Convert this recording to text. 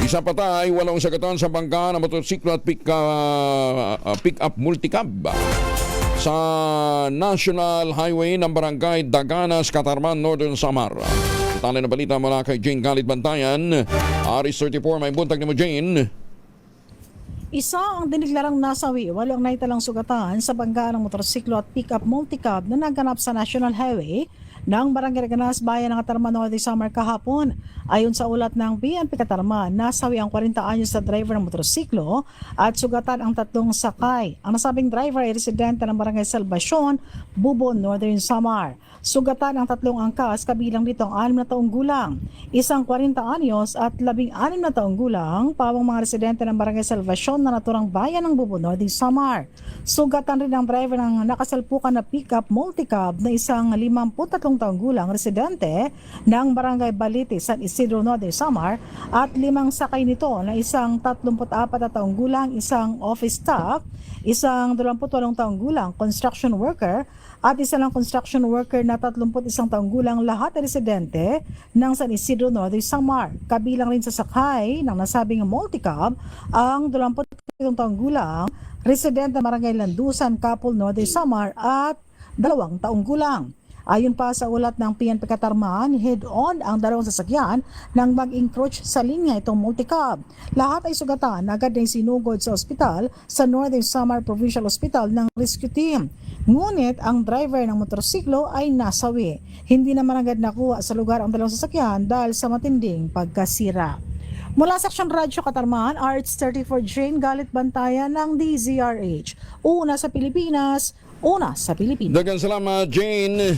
Isa patay, 8 sagatan sa bangka ng motorsiklo at pick-up multicab sa National Highway ng Barangay Daganas, Catarman, Northern Samar. Tali na balita mula kay Jane Galit Bantayan. Aris 34, may buntag ni mo, Jane. Isa ang dineklarang nasawi, 8 ang naitalang sugatan sa bangga ng motorsiklo at pick-up multicab na naganap sa National Highway ng Barangay Daganas, Bayan ng Catarman, Northern Samar kahapon. Ayon sa ulat ng PNP Catarman, nasawi ang 40 anyos sa driver ng motorsiklo at sugatan ang 3 sakay. Ang nasabing driver ay residente ng Barangay Salvacion, Bubon, Northern Samar. Sugatan ang 3 angkas, kabilang dito ang 6 na taong gulang, isang 40 anyos at 16 na taong gulang, pawang mga residente ng Barangay Salvacion na naturang bayan ng Bubon, Northern Samar. Sugatan rin ang driver ng nakasalpukan na pick-up multicab na isang 53 taong gulang residente ng Barangay Balite, San Isidro, Northern Samar at 5 sakay nito na isang 34 na taong gulang, isang office staff, isang 28 taong gulang construction worker at isa lang construction worker na 31 taong gulang, lahat ay residente ng San Isidro, Northern Samar. Kabilang rin sa sakay ng nasabing multicab ang 27 taong gulang, residente ng Barangay Landusan, Kapul, Northern Samar at 2 taong gulang. Ayon pa sa ulat ng PNP Catarman, head-on ang 2 sasakyan nang mag-encroach sa linya itong multicab. Lahat ay sugatan, agad na sinugod sa ospital sa Northern Samar Provincial Hospital ng rescue team. Ngunit ang driver ng motorsiklo ay nasawi. Hindi naman agad nakuha sa lugar ang 2 sasakyan dahil sa matinding pagkasira. Mula sa Aksyon Radyo Catarman, RH34 Jane Galit Bantayan ng DZRH. Una sa Pilipinas, una sa Pilipinas. Daghang salamat, Jane.